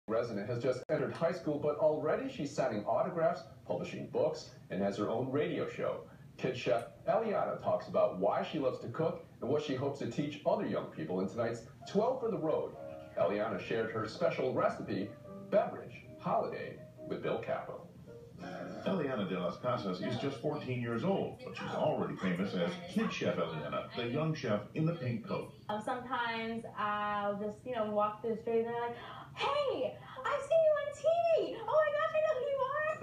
Resident has just entered high school, but already she's signing autographs, publishing books, and has her own radio show. Kid Chef Eliana talks about why she loves to cook and what she hopes to teach other young people in tonight's 12 for the Road. Eliana shared her special recipe, Beverage Holiday, with Bill Capo. Eliana de las Casas is just 14 years old, but she's already famous as Kid Chef Eliana, the young chef in the pink coat. Sometimes I'll just, walk through the street and they're like, "Hey, I've seen you on TV. Oh my gosh, I know who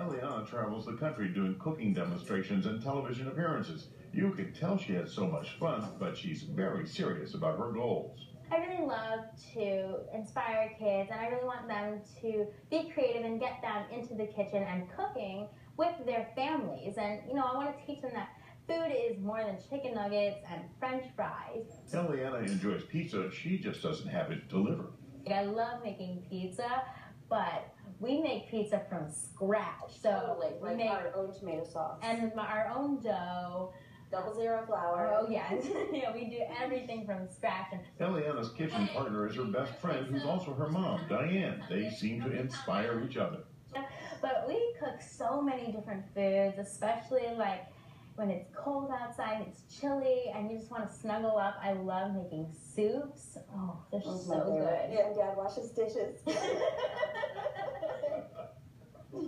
you are." Eliana travels the country doing cooking demonstrations and television appearances. You can tell she has so much fun, but she's very serious about her goals. I really love to inspire kids, and I really want them to be creative and get them into the kitchen and cooking with their families. And, I want to teach them that food is more than chicken nuggets and French fries. Eliana enjoys pizza. She just doesn't have it delivered. I love making pizza, but we make pizza from scratch. So we make our own tomato sauce and our own dough. 00 flour. Oh yes, we do everything from scratch. Eliana's kitchen partner is her best friend, who's also her mom, Diane. They seem to inspire each other. But we cook so many different foods, especially like when it's cold outside, it's chilly, and you just want to snuggle up. I love making soups. Oh, they're so good. Yeah, and Dad washes dishes.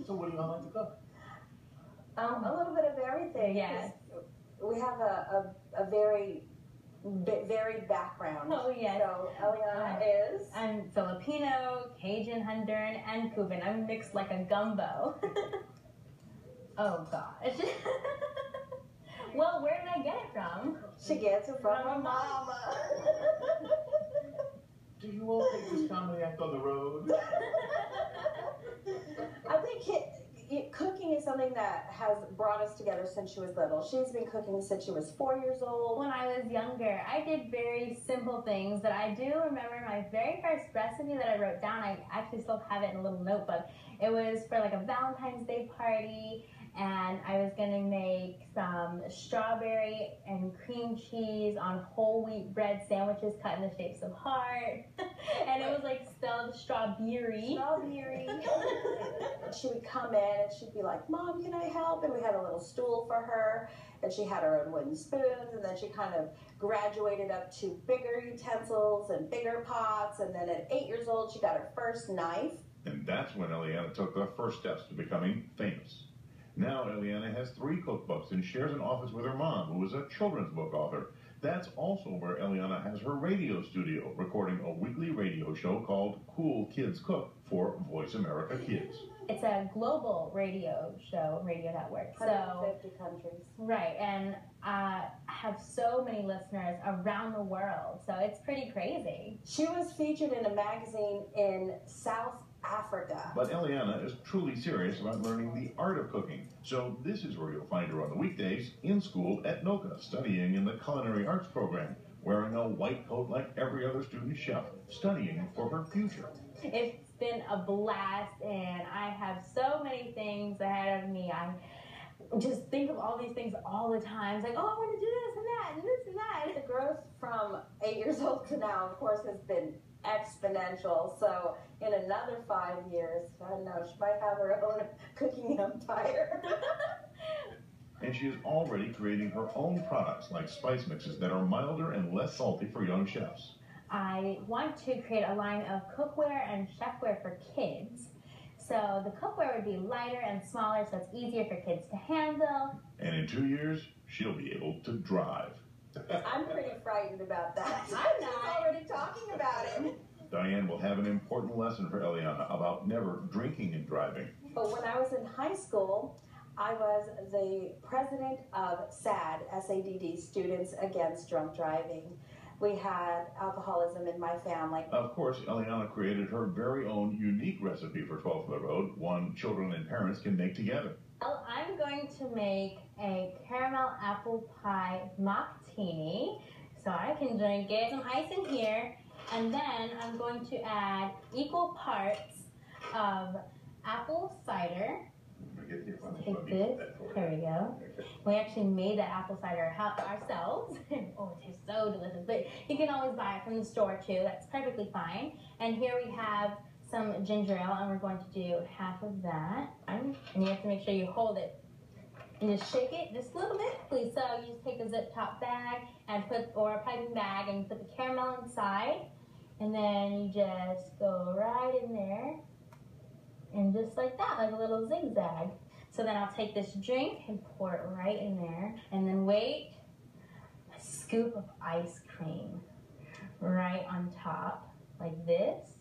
So what do you all like to cook? A little bit of everything. Yes. We have a very varied background. Oh, yes. So Eliana is? I'm Filipino, Cajun, Honduran, and Cuban. I'm mixed like a gumbo. Oh, gosh. Well, where did I get it from? She gets it from her mama. Do you all take this comedy act on the road? I think cooking is something that has brought us together since she was little. She's been cooking since she was 4 years old. When I was younger, I did very simple things, but I do remember my very first recipe that I wrote down. I actually still have it in a little notebook. It was for like a Valentine's Day party, and I was going to make some strawberry and cream cheese on whole wheat bread sandwiches cut in the shapes of heart. And it was like spelled strawberry. Strawberry. She would come in and she'd be like, "Mom, can I help?" And we had a little stool for her, and she had her own wooden spoons, and then she kind of graduated up to bigger utensils and bigger pots, and then at 8 years old she got her first knife. And that's when Eliana took the first steps to becoming famous. Now Eliana has 3 cookbooks and shares an office with her mom, who is a children's book author. That's also where Eliana has her radio studio, recording a weekly radio show called Cool Kids Cook for Voice America Kids. It's a global radio show, radio network. 150 countries. Right, and I have so many listeners around the world, so it's pretty crazy. She was featured in a magazine in South Africa. But Eliana is truly serious about learning the art of cooking. So this is where you'll find her on the weekdays in school at NOCA, studying in the culinary arts program, wearing a white coat like every other student chef, studying for her future. It's been a blast, and I have so many things ahead of me. I just think of all these things all the time. It's like, oh, I want to do this and that and this and that. The growth from 8 years old to now, of course, has been exponential. So in another 5 years, I don't know, she might have her own cooking empire. And she is already creating her own products like spice mixes that are milder and less salty for young chefs. I want to create a line of cookware and chefware for kids. So the cookware would be lighter and smaller, so it's easier for kids to handle. And in 2 years, she'll be able to drive. I'm pretty frightened about that. I'm not. She's already talking about it. Diane will have an important lesson for Eliana about never drinking and driving. But when I was in high school, I was the president of SADD, S-A-D-D, Students Against Drunk Driving. We had alcoholism in my family. Of course, Eliana created her very own unique recipe for 12 for the Road, one children and parents can make together. Well, I'm going to make a Caramel Apple Pie Mocktini, so I can drink it. Some ice in here, and then I'm going to add equal parts of apple cider. Take this. There we go. We actually made that apple cider ourselves. Oh, it tastes so delicious. But you can always buy it from the store too. That's perfectly fine. And here we have some ginger ale, and we're going to do half of that. And you have to make sure you hold it and just shake it just a little bit, please. So you just take a zip top bag and or a piping bag, and you put the caramel inside, and then you just go right in there, and just like that, like a little zigzag. So then I'll take this drink and pour it right in there, and then wait, a scoop of ice cream right on top, like this.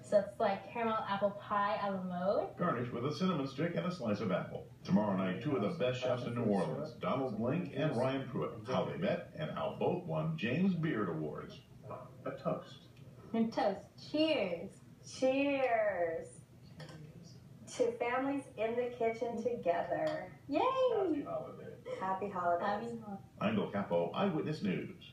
So it's like caramel apple pie a la mode. Garnish with a cinnamon stick and a slice of apple. Tomorrow night, two of the best chefs in New Orleans, Donald Blink and Ryan Pruitt, how they met and how both won James Beard Awards. A toast. And toast. Cheers. Cheers to families in the kitchen together. Yay! Happy holiday. Happy holidays. Happy holidays. I'm Bill Capo, Eyewitness News.